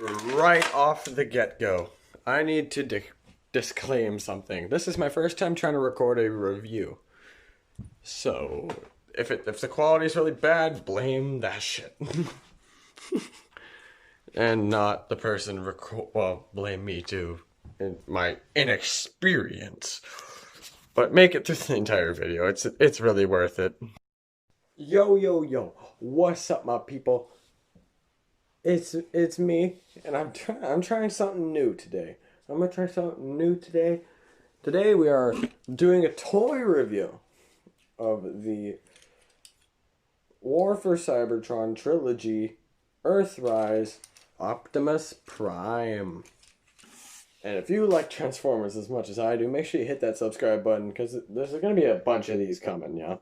right off the get-go, I need to disclaim something. This is my first time trying to record a review. So, if the quality is really bad, blame that shit. And not the person well, blame me too. In my inexperience. But make it through the entire video. It's really worth it. Yo. What's up, my people? It's me, and I'm trying something new today. I'm gonna try something new today. Today we are doing a toy review of the War for Cybertron trilogy, Earthrise, Optimus Prime. And if you like Transformers as much as I do, make sure you hit that subscribe button, because there's going to be a bunch of these coming, yeah?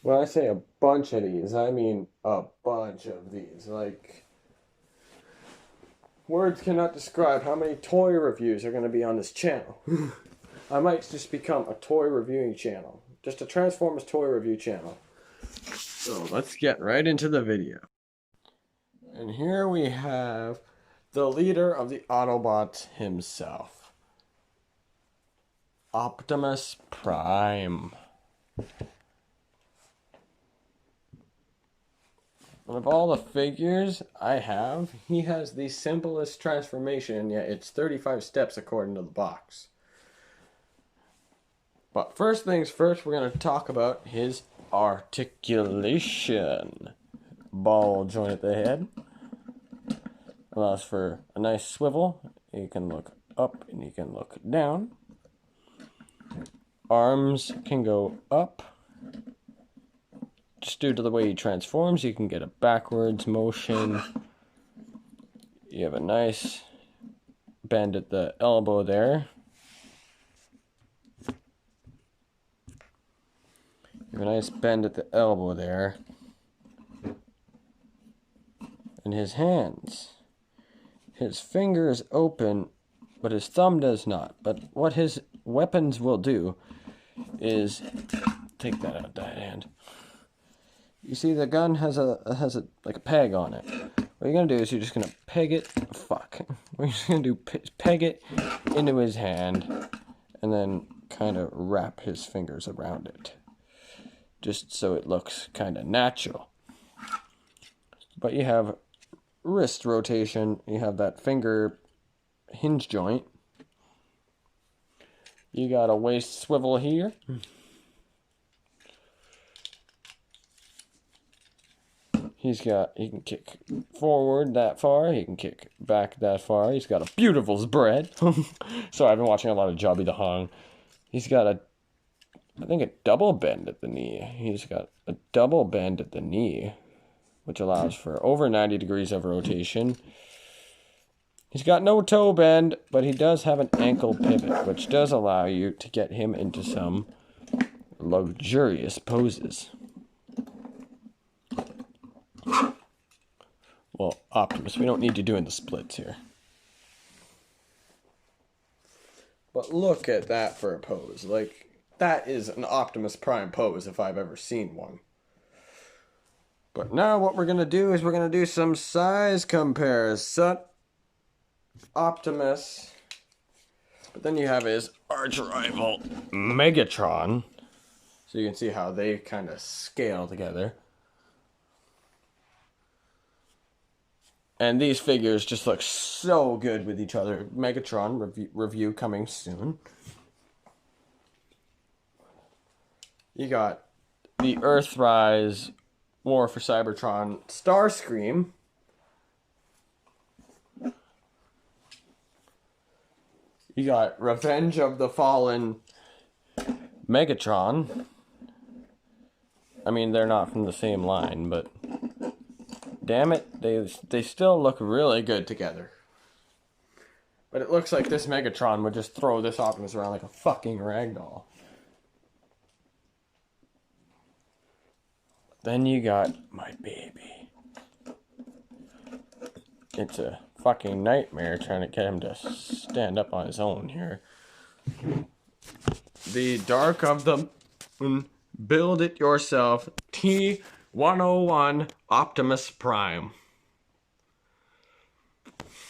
When I say a bunch of these, I mean a bunch of these. Like, words cannot describe how many toy reviews are going to be on this channel. I might just become a toy reviewing channel. Just a Transformers toy review channel. So, let's get right into the video. And here we have the leader of the Autobots himself, Optimus Prime. Of all the figures I have, he has the simplest transformation, yet it's 35 steps according to the box. But first things first, we're going to talk about his articulation. Ball joint at the head. Allows for a nice swivel. You can look up and you can look down. Arms can go up. Just due to the way he transforms, you can get a backwards motion. You have a nice bend at the elbow there. You have a nice bend at the elbow there. And his hands. His finger is open, but his thumb does not. But what his weapons will do is take that out of that hand. You see, the gun has a like a peg on it. What you're gonna do is you're just gonna peg it. Fuck. What you're just gonna do is peg it into his hand, and then kind of wrap his fingers around it, just so it looks kind of natural. But you have wrist rotation. You have that finger hinge joint. You got a waist swivel here. He can kick forward that far. He can kick back that far. He's got a beautiful spread. So I've been watching a lot of Jobby the Hung. He's got I think a double bend at the knee. He's got a double bend at the knee, which allows for over 90 degrees of rotation. He's got no toe bend, but he does have an ankle pivot, which does allow you to get him into some luxurious poses. Well, Optimus, we don't need you doing the splits here. But look at that for a pose. Like, that is an Optimus Prime pose if I've ever seen one. But now what we're going to do is we're going to do some size comparison. Optimus. But then you have his arch rival, Megatron. So you can see how they kind of scale together. And these figures just look so good with each other. Megatron review coming soon. You got the Earthrise War for Cybertron Starscream. You got Revenge of the Fallen Megatron. I mean, they're not from the same line, but damn it, they still look really good together. But it looks like this Megatron would just throw this Optimus around like a fucking ragdoll. Then you got my baby. It's a fucking nightmare trying to get him to stand up on his own here. The Dark of the Moon, Build It Yourself T101 Optimus Prime.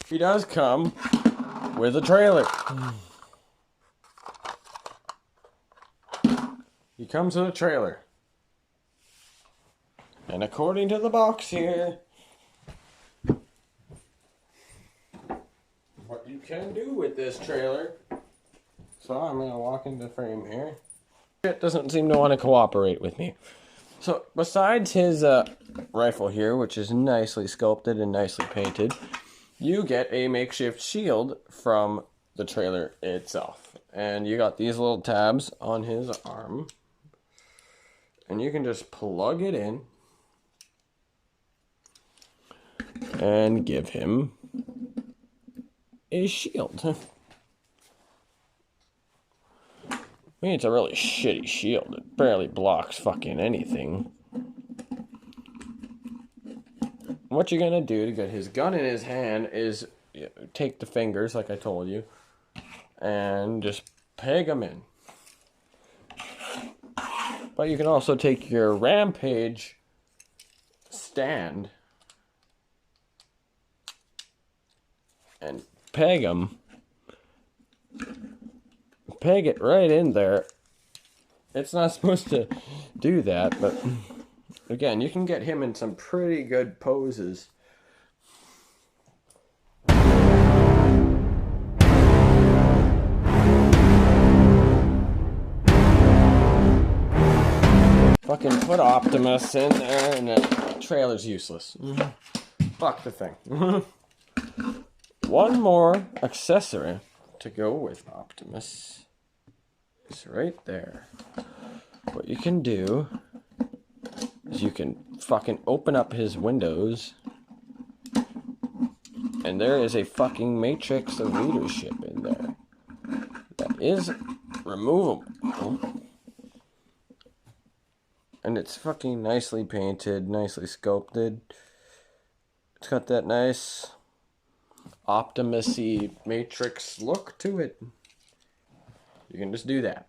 he does come with a trailer. He comes with a trailer. And according to the box here, what you can do with this trailer. So I'm going to walk into the frame here. It doesn't seem to want to cooperate with me. So besides his rifle here, which is nicely sculpted and nicely painted, you get a makeshift shield from the trailer itself. And you got these little tabs on his arm. And you can just plug it in and give him a shield. I mean, it's a really shitty shield. It barely blocks fucking anything. What you're gonna do to get his gun in his hand is take the fingers, like I told you, and just peg them in. But you can also take your Rampage stand and peg them. Peg it right in there. It's not supposed to do that, but again, you can get him in some pretty good poses. Fucking put Optimus in there and the trailer's useless. Fuck the thing. One more accessory to go with Optimus is right there. What you can do is you can fucking open up his windows and there is a fucking matrix of leadership in there that is removable. And it's fucking nicely painted, nicely sculpted. It's got that nice Optimus-y matrix look to it. You can just do that.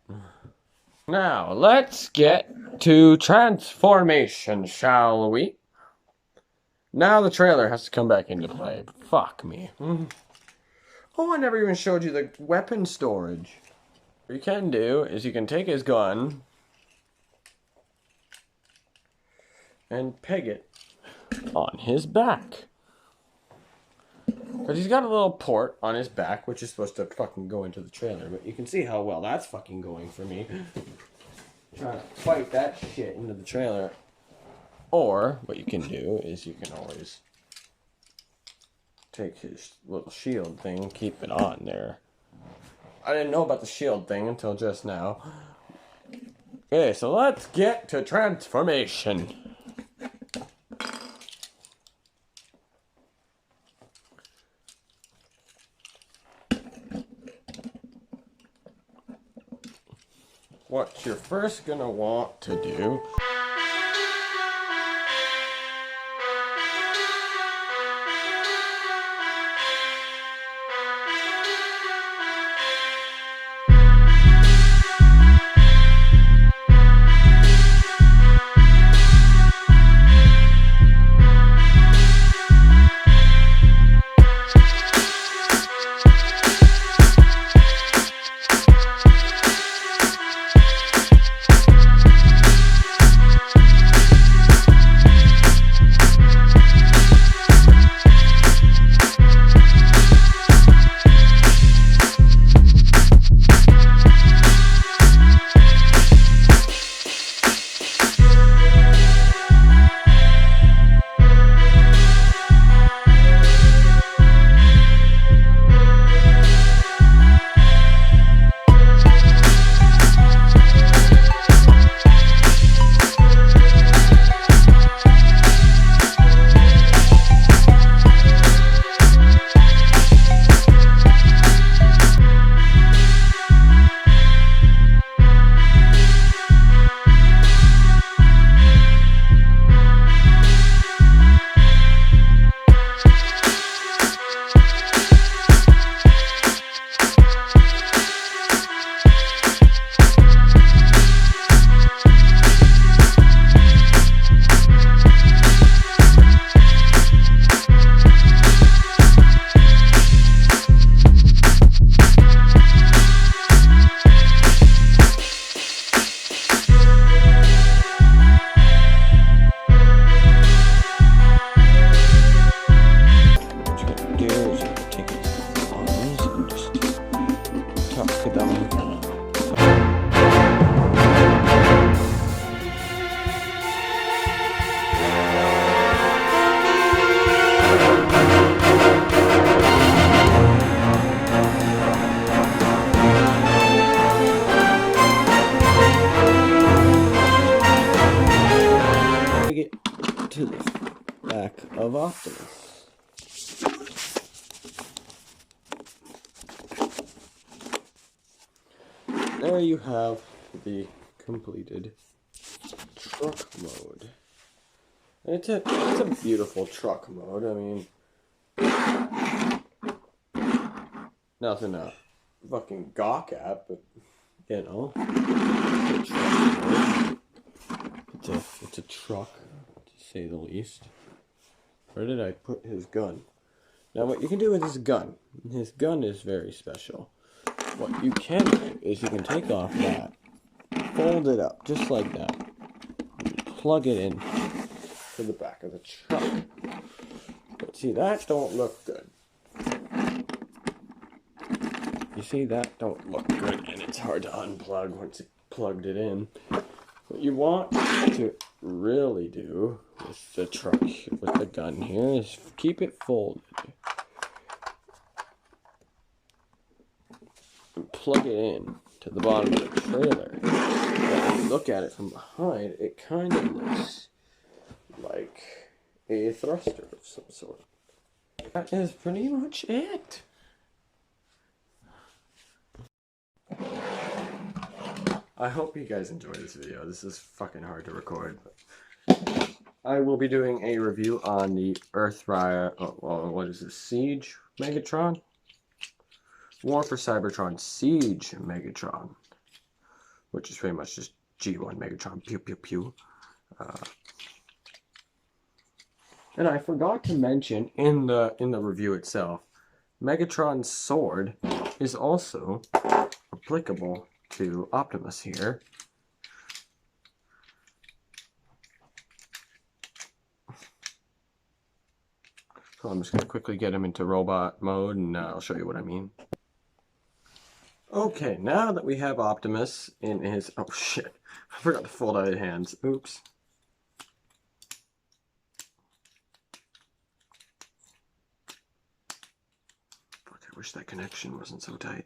Now, let's get to transformation, shall we? Now the trailer has to come back into play. Fuck me. Oh, I never even showed you the weapon storage. What you can do is you can take his gun and peg it on his back. Because he's got a little port on his back, which is supposed to fucking go into the trailer. But you can see how well that's fucking going for me. Trying to fight that shit into the trailer. Or, what you can do is you can always take his little shield thing, keep it on there. I didn't know about the shield thing until just now. Okay, so let's get to transformation. What you're first gonna want to do to the back of Optimus. There you have the completed truck mode. It's a beautiful truck mode. I mean, nothing to fucking gawk at, but you know, it's a truck, to say the least. Where did I put his gun? Now, what you can do with his gun is very special. What you can do is you can take off that, fold it up just like that, and plug it in to the back of the truck. But see, that don't look good. You see, that don't look good, and it's hard to unplug once you plugged it in. What you want to really do with the truck, with the gun here, is keep it folded. And plug it in to the bottom of the trailer. But when you look at it from behind, it kind of looks like a thruster of some sort. That is pretty much it. I hope you guys enjoyed this video. This is fucking hard to record. But I will be doing a review on the Earthrise, what is this, Siege Megatron? War for Cybertron Siege Megatron. Which is pretty much just G1 Megatron, pew pew pew. And I forgot to mention in the review itself, Megatron's sword is also applicable to Optimus here. So I'm just going to quickly get him into robot mode and I'll show you what I mean. Okay, now that we have Optimus in his... Oh shit, I forgot to fold out his hands. Oops. Fuck, I wish that connection wasn't so tight.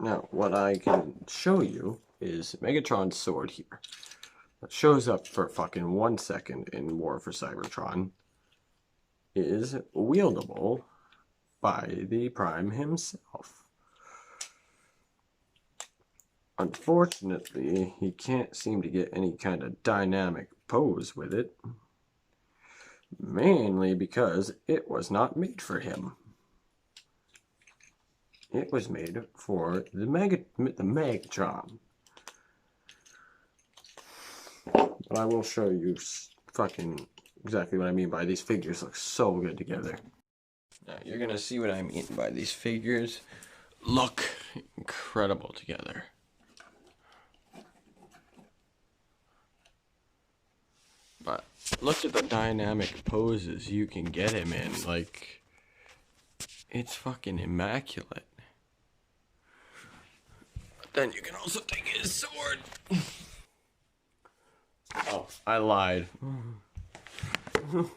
Now, what I can show you is Megatron's sword here. That shows up for fucking 1 second in War for Cybertron. Is wieldable by the Prime himself. Unfortunately, he can't seem to get any kind of dynamic pose with it. Mainly because it was not made for him. It was made for the Megatron. But I will show you fucking exactly what I mean by these figures look so good together. Now you're gonna see what I mean by these figures look incredible together. But look at the dynamic poses you can get him in. Like, it's fucking immaculate. Then you can also take his sword. Oh, I lied. The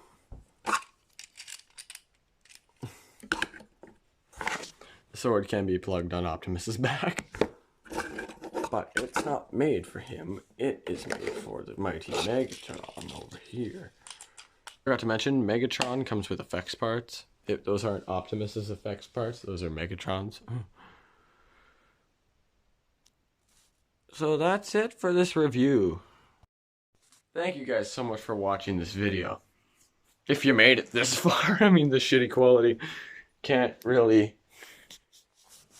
sword can be plugged on Optimus's back. But it's not made for him. It is made for the mighty Megatron over here. Forgot to mention, Megatron comes with effects parts. Those aren't Optimus's effects parts. Those are Megatron's. So that's it for this review. Thank you guys so much for watching this video. If you made it this far, I mean, the shitty quality can't really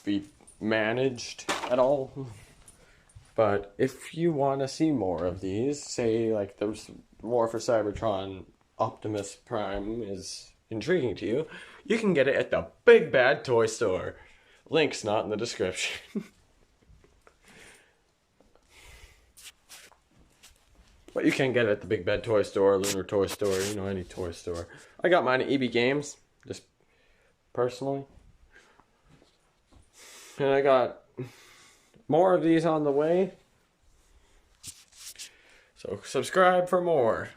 be managed at all. But if you want to see more of these, say like the War for Cybertron Optimus Prime is intriguing to you, you can get it at the Big Bad Toy Store. Link's not in the description. But you can get it at the Big Bad Toy Store, Lunar Toy Store, you know, any toy store. I got mine at EB Games, just personally. And I got more of these on the way. So subscribe for more.